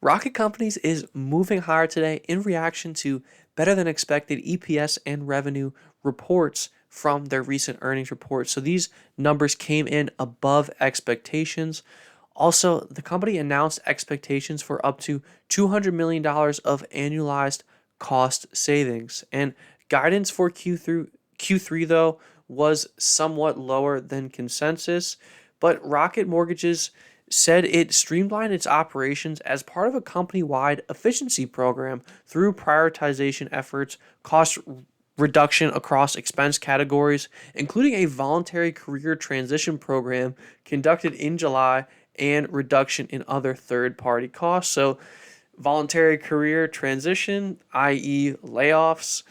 Rocket Companies is moving higher today in reaction to better than expected EPS and revenue reports from their recent earnings report. So these numbers came in above expectations. Also, the company announced expectations for up to $200 million of annualized cost savings. And guidance for Q3 though was somewhat lower than consensus, but Rocket Mortgages said it streamlined its operations as part of a company-wide efficiency program through prioritization efforts, cost reduction across expense categories, including a voluntary career transition program conducted in July and reduction in other third-party costs. So voluntary career transition, i.e., layoffs.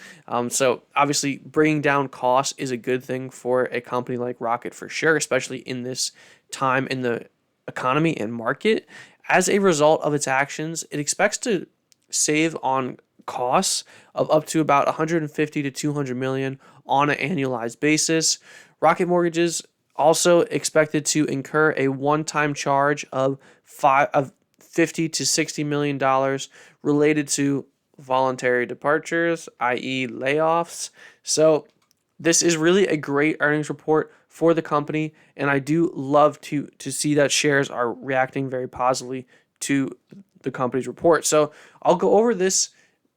So obviously, bringing down costs is a good thing for a company like Rocket for sure, especially in this time in the economy and market. As a result of its actions, it expects to save on costs of up to about 150 to 200 million on an annualized basis. Rocket Mortgages also expected to incur a one-time charge of 50 to 60 million dollars related to voluntary departures, i.e., layoffs. So this is really a great earnings report for the company, and I do love to see that shares are reacting very positively to the company's report. So I'll go over this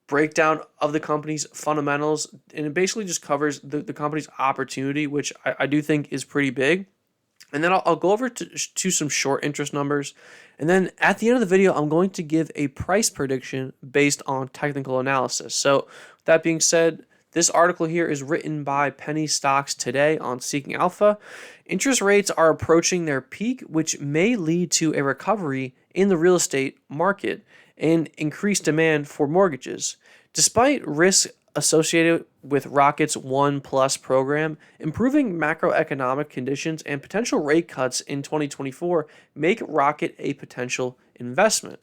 breakdown of the company's fundamentals, and it basically just covers the company's opportunity, which I do think is pretty big. And then I'll go over to some short interest numbers. And then at the end of the video, I'm going to give a price prediction based on technical analysis. So that being said, this article here is written by Penny Stocks Today on Seeking Alpha. Interest rates are approaching their peak, which may lead to a recovery in the real estate market and increased demand for mortgages. Despite risks associated with Rocket's One Plus program, improving macroeconomic conditions and potential rate cuts in 2024 make Rocket a potential investment.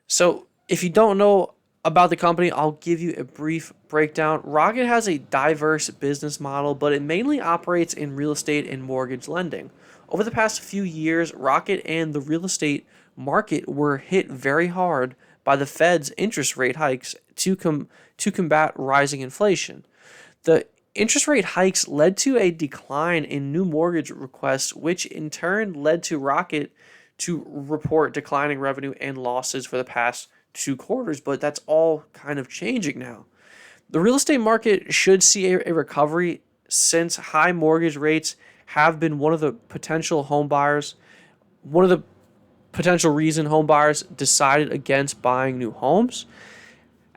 So, if you don't know about the company, I'll give you a brief breakdown. Rocket has a diverse business model, but it mainly operates in real estate and mortgage lending. Over the past few years, Rocket and the real estate market were hit very hard by the Fed's interest rate hikes to combat rising inflation. The interest rate hikes led to a decline in new mortgage requests, which in turn led to Rocket to report declining revenue and losses for the past 2 quarters, but that's all kind of changing now. The real estate market should see a recovery since high mortgage rates have been one of the potential reason home buyers decided against buying new homes.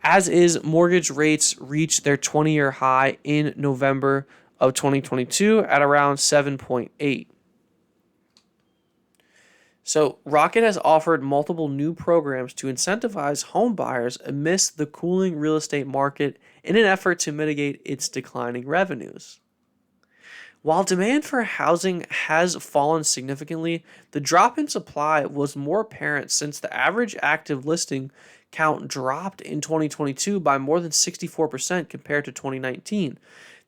As is, mortgage rates reached their 20-year high in November of 2022 at around 7.8. So, Rocket has offered multiple new programs to incentivize home buyers amidst the cooling real estate market in an effort to mitigate its declining revenues. While demand for housing has fallen significantly, the drop in supply was more apparent since the average active listing count dropped in 2022 by more than 64% compared to 2019.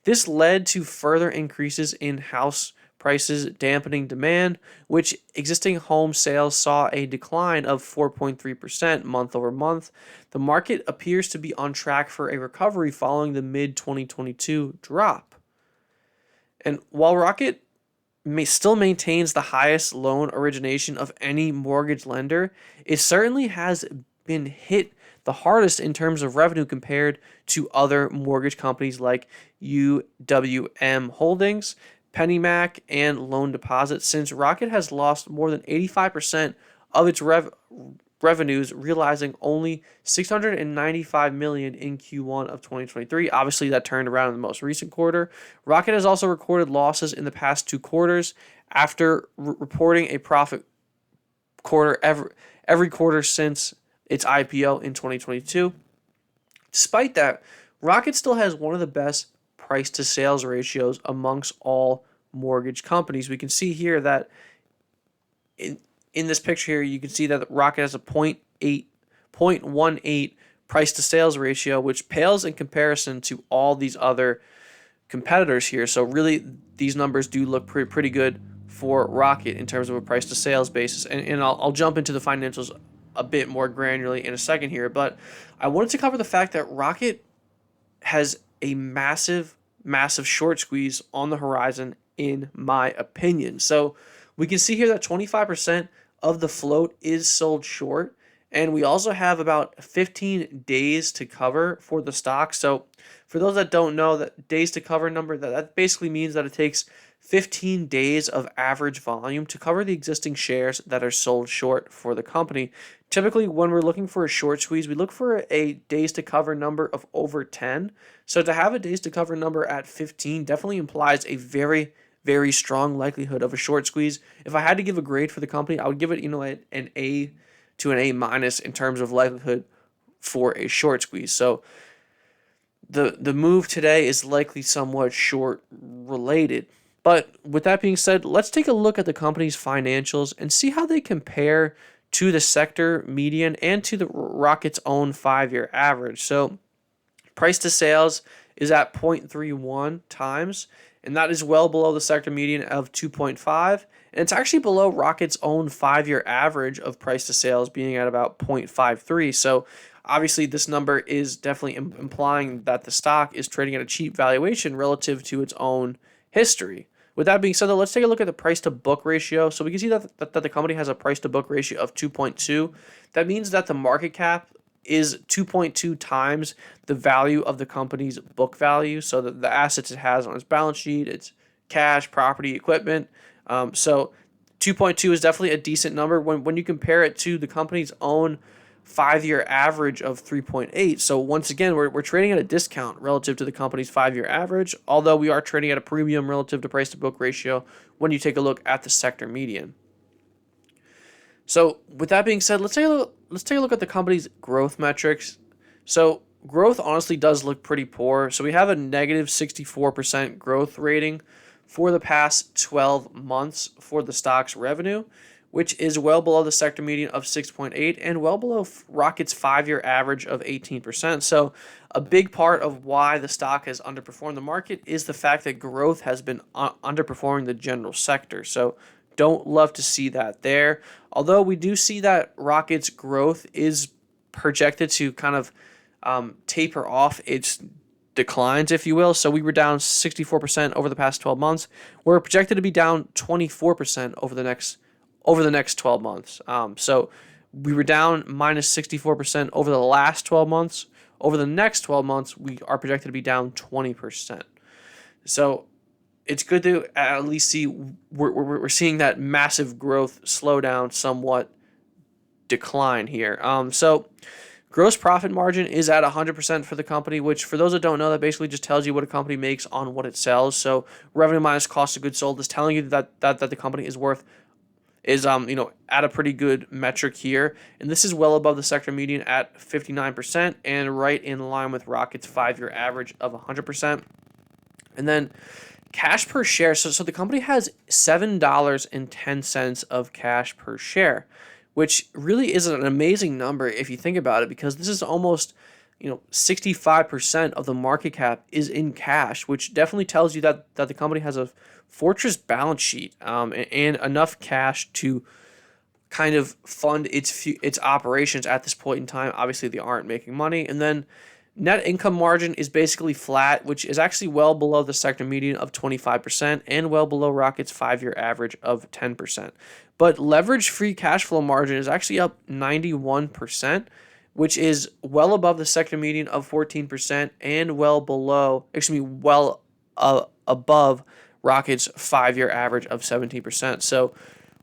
This led to further increases in house prices, dampening demand, which existing home sales saw a decline of 4.3% month over month. The market appears to be on track for a recovery following the mid-2022 drop. And while Rocket still maintains the highest loan origination of any mortgage lender, it certainly has been hit the hardest in terms of revenue compared to other mortgage companies like UWM Holdings, PennyMac, and Loan Deposit, since Rocket has lost more than 85% of its revenues, realizing only $695 million in Q1 of 2023. Obviously, that turned around in the most recent quarter. Rocket has also recorded losses in the past 2 quarters after reporting a profit quarter every quarter since its IPO in 2022. Despite that, Rocket still has one of the best price to sales ratios amongst all mortgage companies. We can see here that in this picture here, you can see that Rocket has a 0.18 price to sales ratio, which pales in comparison to all these other competitors here. So really, these numbers do look pretty good for Rocket in terms of a price to sales basis. And I'll jump into the financials a bit more granularly in a second here, but I wanted to cover the fact that Rocket has a massive short squeeze on the horizon, in my opinion. So we can see here that 25% of the float is sold short, and we also have about 15 days to cover for the stock. So for those that don't know, that days to cover number, that basically means that it takes 15 days of average volume to cover the existing shares that are sold short for the company. Typically, when we're looking for a short squeeze, we look for a days to cover number of over 10. So to have a days to cover number at 15 definitely implies a very strong likelihood of a short squeeze. If I had to give a grade for the company, I would give it, an A to an A minus in terms of likelihood for a short squeeze. So the move today is likely somewhat short related. But with that being said, let's take a look at the company's financials and see how they compare to the sector median and to the Rocket's own 5-year average. So price to sales is at 0.31 times, and that is well below the sector median of 2.5. And it's actually below Rocket's own 5-year average of price to sales being at about 0.53. So obviously this number is definitely implying that the stock is trading at a cheap valuation relative to its own history. With that being said, though, let's take a look at the price to book ratio. So we can see that the company has a price to book ratio of 2.2. That means that the market cap is 2.2 times the value of the company's book value. So the assets it has on its balance sheet, its cash, property, equipment. So 2.2 is definitely a decent number when you compare it to the company's own 5-year average of 3.8. So once again, we're trading at a discount relative to the company's 5-year average, although we are trading at a premium relative to price to book ratio when you take a look at the sector median. So with that being said, let's take a look at the company's growth metrics. So growth honestly does look pretty poor. So we have a negative 64% growth rating for the past 12 months for the stock's revenue, which is well below the sector median of 6.8 and well below Rocket's 5-year average of 18%. So a big part of why the stock has underperformed the market is the fact that growth has been underperforming the general sector. So don't love to see that there. Although we do see that Rocket's growth is projected to kind of taper off its declines, if you will. So we were down 64% over the past 12 months. We're projected to be down 24% over the next 12 months. So we were down minus 64% over the last 12 months. Over the next 12 months, we are projected to be down 20%. So it's good to at least see we're seeing that massive growth slow down, somewhat decline here. So gross profit margin is at 100% for the company, which for those that don't know, that basically just tells you what a company makes on what it sells. So revenue minus cost of goods sold is telling you that the company is at a pretty good metric here. And this is well above the sector median at 59% and right in line with Rocket's 5-year average of 100%. And then cash per share. So the company has $7.10 of cash per share, which really is an amazing number if you think about it, because this is almost 65% of the market cap is in cash, which definitely tells you that the company has a fortress balance sheet and enough cash to kind of fund its operations at this point in time. Obviously, they aren't making money. And then net income margin is basically flat, which is actually well below the sector median of 25% and well below Rocket's 5-year average of 10%. But leverage free cash flow margin is actually up 91%, which is well above the sector median of 14% and well above Rocket's 5-year average of 17%. So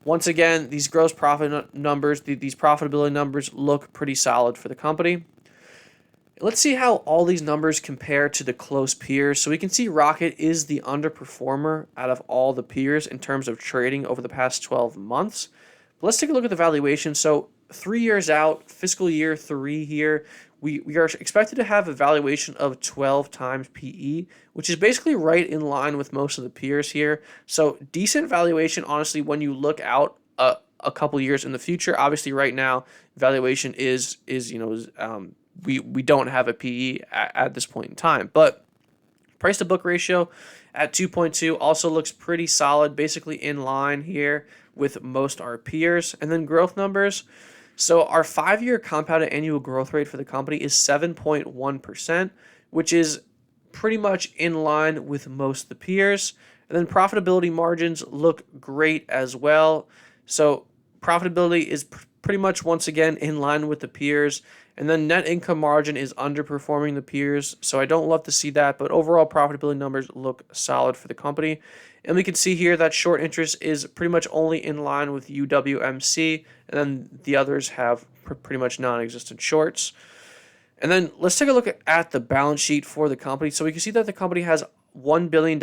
once again, these gross profit numbers, these profitability numbers look pretty solid for the company. Let's see how all these numbers compare to the close peers. So we can see Rocket is the underperformer out of all the peers in terms of trading over the past 12 months. But let's take a look at the valuation. So 3 years out, fiscal year 3 here, we are expected to have a valuation of 12 times PE, which is basically right in line with most of the peers here. So decent valuation, honestly, when you look out a couple years in the future. Obviously, right now, valuation is we don't have a PE at this point in time. But price to book ratio at 2.2 also looks pretty solid, basically in line here with most our peers. And then growth numbers. So our 5-year compounded annual growth rate for the company is 7.1%, which is pretty much in line with most of the peers. And then profitability margins look great as well. So profitability is pretty much once again in line with the peers. And then net income margin is underperforming the peers. So I don't love to see that, but overall profitability numbers look solid for the company. And we can see here that short interest is pretty much only in line with UWMC, and then the others have pretty much non-existent shorts. And then let's take a look at the balance sheet for the company. So we can see that the company has $1 billion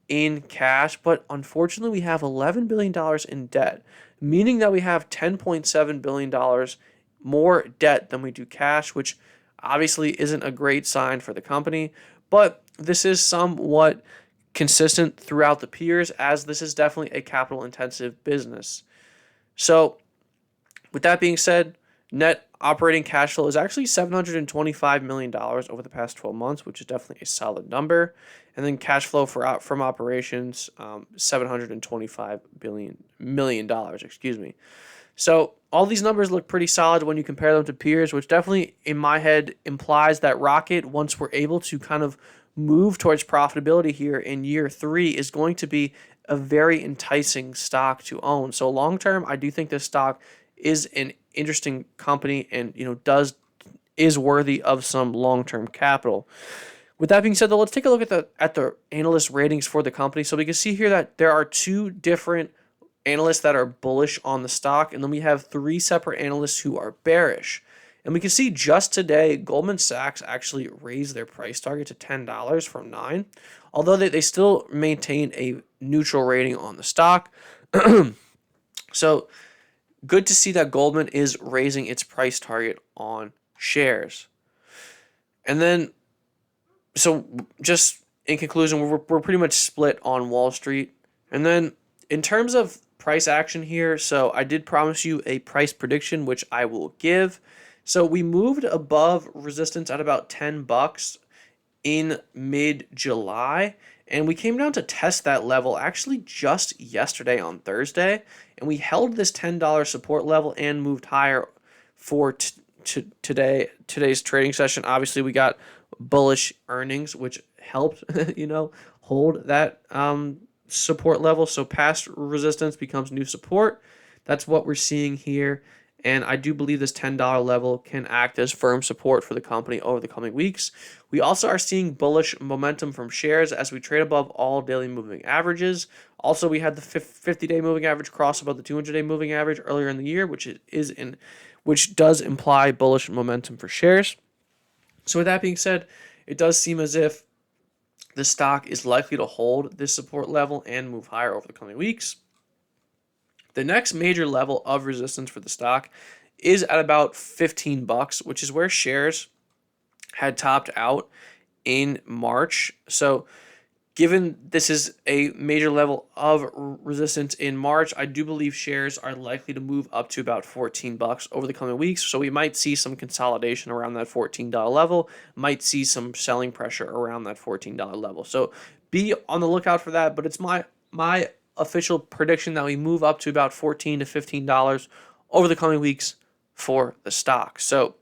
in cash, but unfortunately we have $11 billion in debt, meaning that we have $10.7 billion more debt than we do cash, which obviously isn't a great sign for the company. But this is somewhat consistent throughout the peers, as this is definitely a capital intensive business. So with that being said, net operating cash flow is actually $725 million over the past 12 months, which is definitely a solid number. And then cash flow from operations, $725 million, excuse me. So all these numbers look pretty solid when you compare them to peers, which definitely in my head implies that Rocket, once we're able to kind of move towards profitability here in year 3, is going to be a very enticing stock to own. So long term, I do think this stock is an interesting company and is worthy of some long-term capital. With that being said, though, let's take a look at the analyst ratings for the company. So we can see here that there are 2 different analysts that are bullish on the stock, and then we have 3 separate analysts who are bearish. And we can see just today, Goldman Sachs actually raised their price target to $10 from $9, although they still maintain a neutral rating on the stock. So good to see that Goldman is raising its price target on shares. And then, so just in conclusion, we're pretty much split on Wall Street. And then in terms of price action here, so I did promise you a price prediction, which I will give. So we moved above resistance at about $10 in mid-July, and we came down to test that level actually just yesterday on Thursday, and we held this $10 support level and moved higher for today's trading session. Obviously, we got bullish earnings, which helped hold that support level. So past resistance becomes new support. That's what we're seeing here. And I do believe this $10 level can act as firm support for the company over the coming weeks. We also are seeing bullish momentum from shares as we trade above all daily moving averages. Also, we had the 50-day moving average cross above the 200-day moving average earlier in the year, which does imply bullish momentum for shares. So with that being said, it does seem as if the stock is likely to hold this support level and move higher over the coming weeks. The next major level of resistance for the stock is at about $15, which is where shares had topped out in March. So given this is a major level of resistance in March, I do believe shares are likely to move up to about $14 over the coming weeks. So we might see some consolidation around that $14 level, might see some selling pressure around that $14 level. So be on the lookout for that, but it's my official prediction that we move up to about $14 to $15 over the coming weeks for the stock. So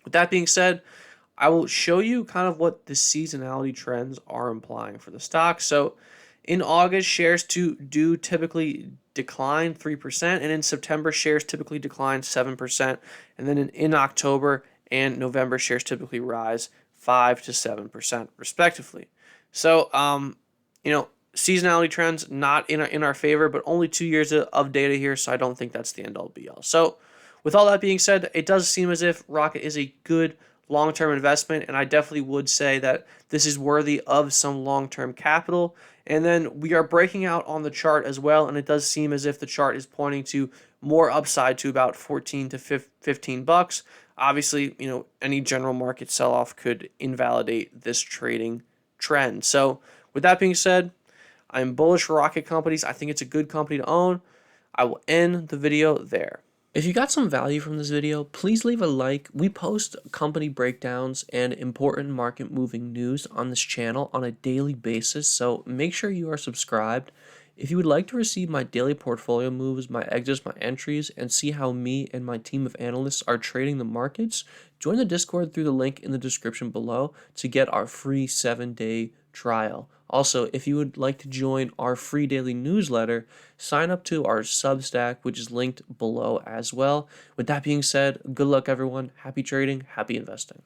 with that being said, I will show you kind of what the seasonality trends are implying for the stock. So in August, shares do typically decline 3%, and in September, shares typically decline 7%, and then in October and November, shares typically rise 5 to 7% respectively. So, seasonality trends not in our favor, but only 2 years of data here, so I don't think that's the end-all be-all. So with all that being said, it does seem as if Rocket is a good long-term investment, and I definitely would say that this is worthy of some long-term capital. And then we are breaking out on the chart as well, and it does seem as if the chart is pointing to more upside to about $14 to $15. Obviously, any general market sell-off could invalidate this trading trend. So with that being said, I'm bullish for Rocket Companies. I think it's a good company to own. I will end the video there. If you got some value from this video, please leave a like. We post company breakdowns and important market moving news on this channel on a daily basis, so make sure you are subscribed. If you would like to receive my daily portfolio moves, my exits, my entries, and see how me and my team of analysts are trading the markets, join the Discord through the link in the description below to get our free 7-day trial. Also, if you would like to join our free daily newsletter, sign up to our Substack, which is linked below as well. With that being said, good luck, everyone. Happy trading, happy investing.